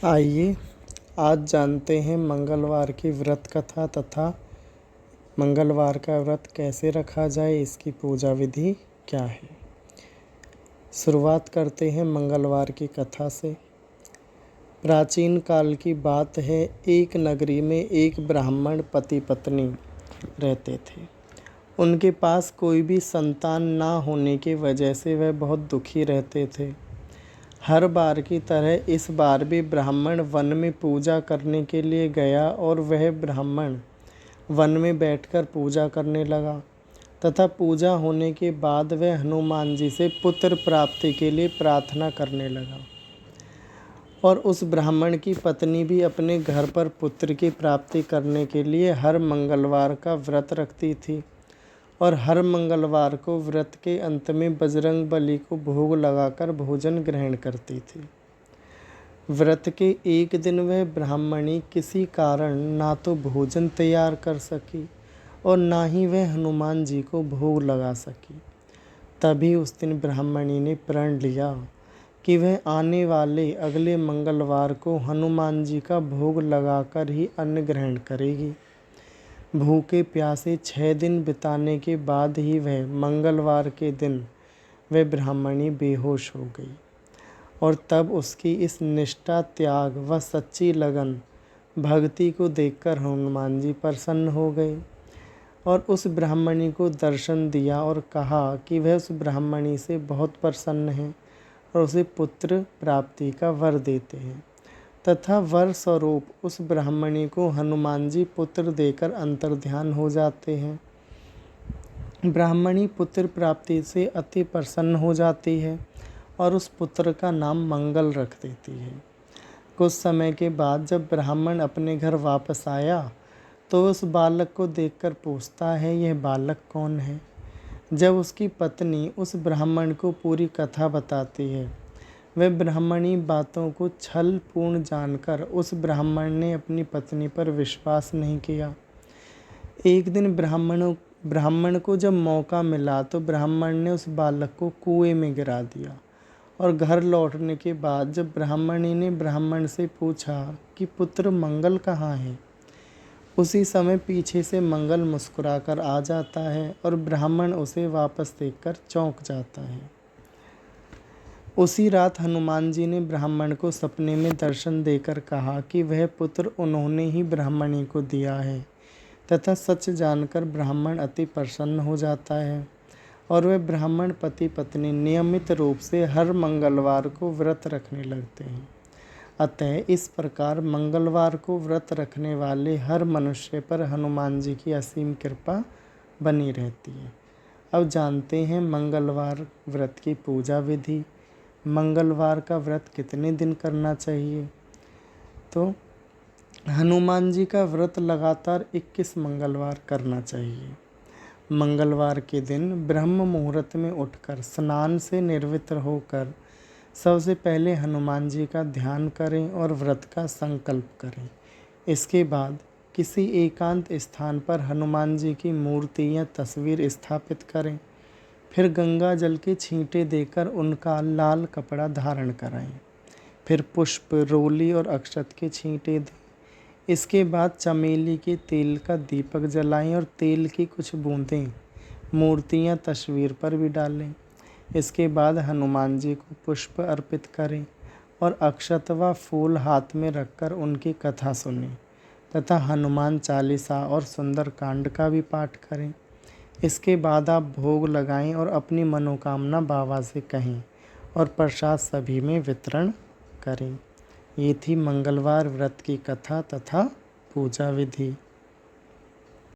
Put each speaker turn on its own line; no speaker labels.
आइए आज जानते हैं मंगलवार की व्रत कथा तथा मंगलवार का व्रत कैसे रखा जाए, इसकी पूजा विधि क्या है। शुरुआत करते हैं मंगलवार की कथा से। प्राचीन काल की बात है, एक नगरी में एक ब्राह्मण पति पत्नी रहते थे। उनके पास कोई भी संतान ना होने की वजह से वह बहुत दुखी रहते थे। हर बार की तरह इस बार भी ब्राह्मण वन में पूजा करने के लिए गया और वह ब्राह्मण वन में बैठकर पूजा करने लगा तथा पूजा होने के बाद वह हनुमान जी से पुत्र प्राप्ति के लिए प्रार्थना करने लगा। और उस ब्राह्मण की पत्नी भी अपने घर पर पुत्र की प्राप्ति करने के लिए हर मंगलवार का व्रत रखती थी और हर मंगलवार को व्रत के अंत में बजरंग बली को भोग लगाकर भोजन ग्रहण करती थी। व्रत के एक दिन वह ब्राह्मणी किसी कारण ना तो भोजन तैयार कर सकी और ना ही वह हनुमान जी को भोग लगा सकी। तभी उस दिन ब्राह्मणी ने प्रण लिया कि वह आने वाले अगले मंगलवार को हनुमान जी का भोग लगाकर ही अन्न ग्रहण करेगी। भूखे प्यासे 6 दिन बिताने के बाद ही वह मंगलवार के दिन वह ब्राह्मणी बेहोश हो गई और तब उसकी इस निष्ठा, त्याग व सच्ची लगन भक्ति को देखकर हनुमान जी प्रसन्न हो गए और उस ब्राह्मणी को दर्शन दिया और कहा कि वह उस ब्राह्मणी से बहुत प्रसन्न है और उसे पुत्र प्राप्ति का वर देते हैं तथा वर स्वरूप उस ब्राह्मणी को हनुमान जी पुत्र देकर अंतर्ध्यान हो जाते हैं। ब्राह्मणी पुत्र प्राप्ति से अति प्रसन्न हो जाती है और उस पुत्र का नाम मंगल रख देती है। कुछ समय के बाद जब ब्राह्मण अपने घर वापस आया तो उस बालक को देखकर पूछता है, यह बालक कौन है। जब उसकी पत्नी उस ब्राह्मण को पूरी कथा बताती है, वह ब्राह्मणी बातों को छल पूर्ण जानकर उस ब्राह्मण ने अपनी पत्नी पर विश्वास नहीं किया। एक दिन ब्राह्मण को जब मौका मिला तो ब्राह्मण ने उस बालक को कुएं में गिरा दिया और घर लौटने के बाद जब ब्राह्मणी ने ब्राह्मण से पूछा कि पुत्र मंगल कहाँ है, उसी समय पीछे से मंगल मुस्कुराकर आ जाता है और ब्राह्मण उसे वापस देखकर चौंक जाता है। उसी रात हनुमान जी ने ब्राह्मण को सपने में दर्शन देकर कहा कि वह पुत्र उन्होंने ही ब्राह्मणी को दिया है तथा सच जानकर ब्राह्मण अति प्रसन्न हो जाता है और वह ब्राह्मण पति पत्नी नियमित रूप से हर मंगलवार को व्रत रखने लगते हैं। अतः इस प्रकार मंगलवार को व्रत रखने वाले हर मनुष्य पर हनुमान जी की असीम कृपा बनी रहती है। अब जानते हैं मंगलवार व्रत की पूजा विधि। मंगलवार का व्रत कितने दिन करना चाहिए? तो हनुमान जी का व्रत लगातार 21 मंगलवार करना चाहिए। मंगलवार के दिन ब्रह्म मुहूर्त में उठकर स्नान से निर्वृत्त होकर सबसे पहले हनुमान जी का ध्यान करें और व्रत का संकल्प करें। इसके बाद किसी एकांत स्थान पर हनुमान जी की मूर्ति या तस्वीर स्थापित करें। फिर गंगा जल के छींटे देकर उनका लाल कपड़ा धारण कराएं। फिर पुष्प, रोली और अक्षत के छींटे दें। इसके बाद चमेली के तेल का दीपक जलाएं और तेल की कुछ बूंदें मूर्तियां तस्वीर पर भी डालें। इसके बाद हनुमान जी को पुष्प अर्पित करें और अक्षत व फूल हाथ में रखकर उनकी कथा सुनें तथा हनुमान चालीसा और सुंदर कांड का भी पाठ करें। इसके बाद आप भोग लगाएं और अपनी मनोकामना बाबा से कहें और प्रसाद सभी में वितरण करें। ये थी मंगलवार व्रत की कथा तथा पूजा विधि।